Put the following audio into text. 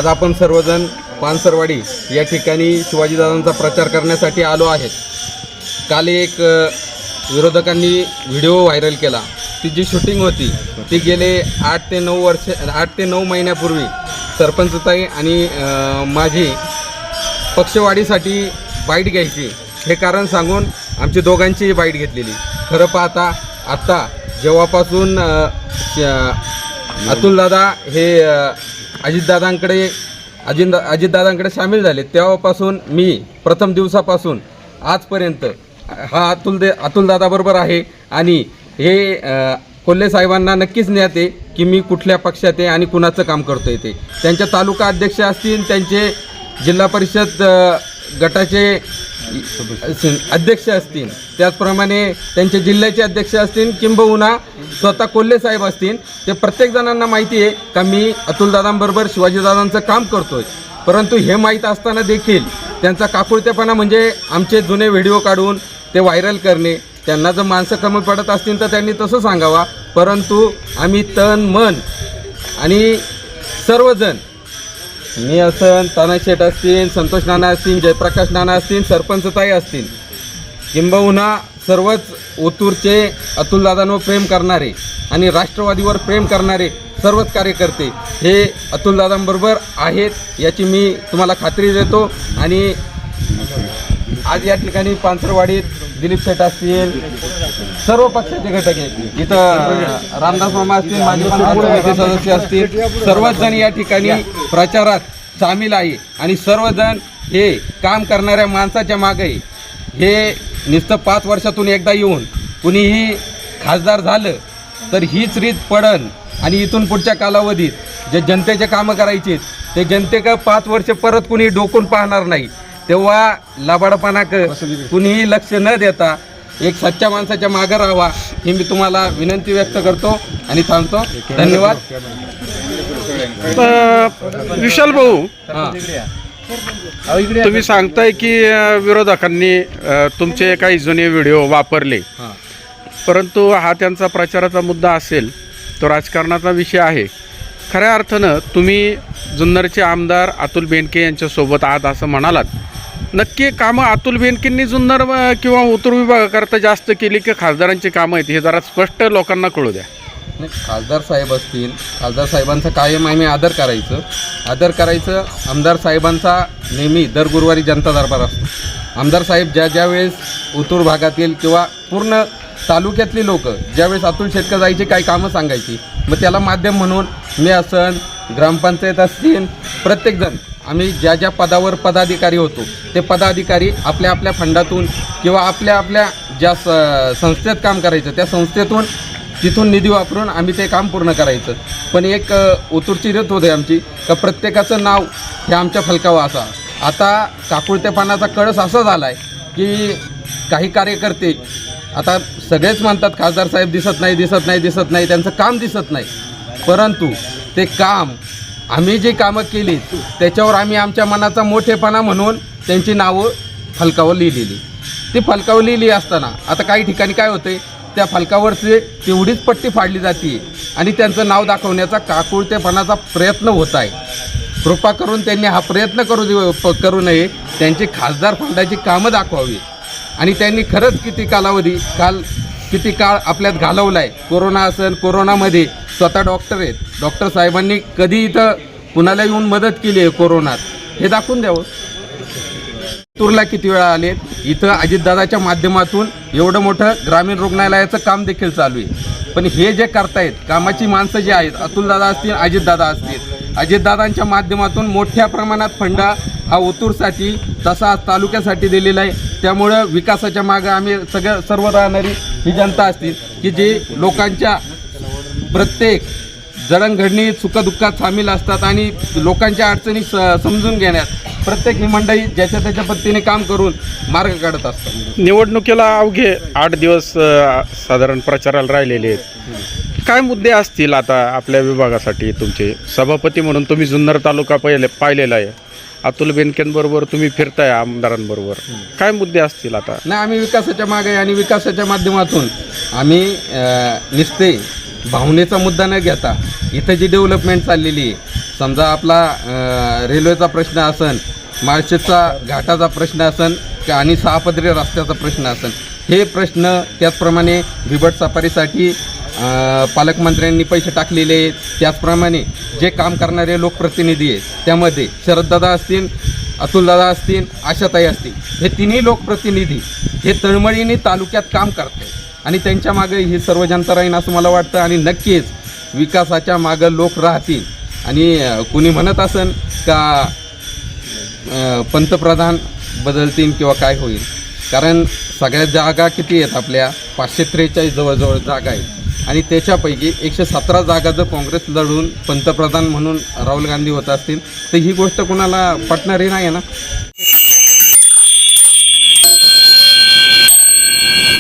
आज आपण सर्वजण पानसरवाडी या ठिकाणी शिवाजीदादांचा प्रचार करण्यासाठी आलो आहेत। काल एक विरोधकांनी व्हिडिओ व्हायरल केला। ती जी शूटिंग होती ती गेले 8 ते 9 महिन्यापूर्वी सरपंचताई आणि माझी पक्षवाढीसाठी बाईट घ्यायची हे कारण सांगून आमची दोघांचीही बाईट घेतलेली। खरं पाहता आत्ता जेव्हापासून अतुलदादा हे अजितदादांकडे सामील झाले तेव्हापासून मी प्रथम दिवसापासून आजपर्यंत हा अतुलदादाबरोबर आहे आणि हे कोल्हे साहेबांना नक्कीच ज्ञात आहे की मी कुठल्या पक्षात आहे आणि कुणाचं काम करतोय ते। त्यांचे तालुका अध्यक्ष असतील, त्यांचे जिल्हा परिषद गटाचे अध्यक्ष असतील, त्याचप्रमाणे त्यांचे जिल्ह्याचे अध्यक्ष असतील किंबहुना स्वतः कोल्हे साहेब असतील, ते प्रत्येक जणांना माहिती आहे का मी अतुलदादांबरोबर शिवाजीदादांचं काम करतोय। परंतु हे माहीत असताना देखील त्यांचा काकुळतेपणा म्हणजे आमचे जुने व्हिडिओ काढून ते व्हायरल करणे। त्यांना जर माणसं कमी पडत असतील तर त्यांनी तसं सांगावा, परंतु आम्ही तन मन आणि सर्वजण, मी असन, तानाशेठ असतील, संतोष नाना असतील, जयप्रकाश नाना असतील, सरपंचताई असतील, किंबहुना सर्वच ओतूरचे अतुलदादांवर प्रेम करणारे आणि राष्ट्रवादीवर प्रेम करणारे सर्वच कार्यकर्ते हे अतुलदादांबरोबर आहेत याची मी तुम्हाला खात्री देतो। आणि आज या ठिकाणी पानसरवाडीत दिलीप शेठ असतील, सर्व पक्षाचे घटक आहेत, इथं रामदास मामा असतील, माजी पंचायत समिती सदस्य असतील, सर्वच जण या ठिकाणी प्रचारात सामील आहे आणि सर्वजण हे काम करणाऱ्या माणसाच्या मागे हे नुसतं 5 वर्षातून एकदा येऊन कुणीही खासदार झालं तर हीच रीत पडन आणि इथून पुढच्या कालावधीत जे जनतेचे कामं करायचे ते जनतेकडे 5 वर्ष परत कुणी डोकून पाहणार नाही। तेव्हा लबाडपणा कुणीही लक्ष न देता एक सच्च्या माणसाच्या मागे राहावा ही मी तुम्हाला विनंती व्यक्त करतो आणि थांबतो। धन्यवाद। विशाल भाऊ, तुम्ही सांगताय की विरोधकांनी तुमचे काही जुने व्हिडिओ वापरले, परंतु हा त्यांचा प्रचाराचा मुद्दा असेल तो राजकारणाचा विषय आहे। खऱ्या अर्थानं तुम्ही जुन्नरचे आमदार अतुल बेनके यांच्यासोबत आहात असं म्हणालात, नक्की कामं अतुल बेनकेंनी जुन्नर किंवा ओतूर विभागाकरता जास्त केली की खासदारांची कामं आहेत हे जरा स्पष्ट लोकांना कळू द्या। खासदार साहेब असतील, खासदार साहेबांचा कायम आम्ही आदर करायचं। आमदार साहेबांचा नेहमी दर गुरुवारी जनता दरबार असतो। आमदार साहेब ज्या वेळेस ओतूर भागातील किंवा पूर्ण तालुक्यातली लोक ज्यावेळेस अतुल शेटकर जायची काही कामं सांगायची, मग त्याला माध्यम म्हणून मी असन, ग्रामपंचायत असतील, प्रत्येकजण आम्ही ज्या पदावर पदाधिकारी होतो ते पदाधिकारी आपल्या फंडातून किंवा आपल्या ज्या संस्थेत काम करायचं त्या संस्थेतून तिथून निधी वापरून आम्ही ते काम पूर्ण करायचं। पण एक ओतूरची रीत होते आमची का प्रत्येकाचं नाव हे आमच्या फलकावं असा। आता काकुळतेपणाचा कळस असा झाला आहे की काही कार्यकर्ते आता सगळेच म्हणतात खासदार साहेब दिसत नाही, त्यांचं काम दिसत नाही, परंतु ते काम आम्ही जी कामं केली त्याच्यावर आम्ही आमच्या मनाचा मोठेपणा म्हणून त्यांची नावं फलकावर लिहिलेली। ती फलकावर लिहिली असताना आता काही ठिकाणी काय होते, त्या फलकावरचे तेवढीच पट्टी फाडली जाते आणि त्यांचं नाव दाखवण्याचा काकुळतेपणाचा प्रयत्न होत आहे। कृपा करून त्यांनी हा प्रयत्न करू नये, त्यांची खासदार फंडाची कामं दाखवावी आणि त्यांनी खरंच किती काळ आपल्यात घालवला आहे। कोरोना असेल, कोरोनामध्ये स्वतः डॉक्टर आहेत, डॉक्टर साहेबांनी कधी इथं कुणाला येऊन मदत केली आहे कोरोनात हे दाखवून द्यावं। ओतूरला किती वेळा आले, इथं अजितदादाच्या माध्यमातून एवढं मोठं ग्रामीण रुग्णालयाचं काम देखील चालू आहे। पण हे जे करतायत कामाची माणसं जी आहेत, अतुलदादा असतील, अजितदादांच्या माध्यमातून मोठ्या प्रमाणात फंड हा ओतूरसाठी तसा तालुक्यासाठी दिलेला आहे। त्यामुळं विकासाच्या मागं आम्ही सर्व राहणारी ही जनता असतील की जे लोकांच्या प्रत्येक जडणघडणीत सुखदुःखात सामील असतात आणि लोकांच्या अडचणी समजून घेण्यात प्रत्येक ही मंडळी ज्याच्या त्याच्या पद्धतीने काम करून मार्ग काढत असतात। निवडणुकीला अवघे 8 दिवस साधारण प्रचाराला राहिलेले आहेत, काय मुद्दे असतील आता आपल्या विभागासाठी? तुमचे सभापती म्हणून तुम्ही जुन्नर तालुका पाहिलेला आहे, अतुल बेनकेंबरोबर तुम्ही फिरताय आमदारांबरोबर, काय मुद्दे असतील आता? नाही, आम्ही विकासाच्या मागे आणि विकासाच्या माध्यमातून आम्ही निस्ते भावनेचा मुद्दा न घेता इथं जी डेव्हलपमेंट चाललेली आहे समजा आपला रेल्वेचा प्रश्न असन, माळशेजचा घाटाचा प्रश्न असन आणि 6 पदरी रस्त्याचा प्रश्न असन, हे प्रश्न त्याचप्रमाणे बिबट सफारीसाठी पालकमंत्र्यांनी पैसे टाकलेले आहेत. त्याचप्रमाणे जे काम करणारे लोकप्रतिनिधी आहेत त्यामध्ये शरददादा असतील, अतुलदादा असतील, आशाताई असतील, हे तिन्ही लोकप्रतिनिधी हे तळमळीने तालुक्यात काम करतात आणि त्यांच्या मागे ही सर्व जनता राहील असं मला वाटतं. आणि नक्कीच विकासाच्या मागं लोक राहतील. आणि कुणी म्हणत असन का पंतप्रधान बदलतील किंवा काय होईल, कारण सगळ्या जागा किती आहेत आपल्या 543 जवळजवळ जागा आहेत आणि त्याच्यापैकी 117 जागा जर काँग्रेस लढून पंतप्रधान म्हणून राहुल गांधी होत असतील तर ही गोष्ट कुणाला पटणारी नाही आहे ना.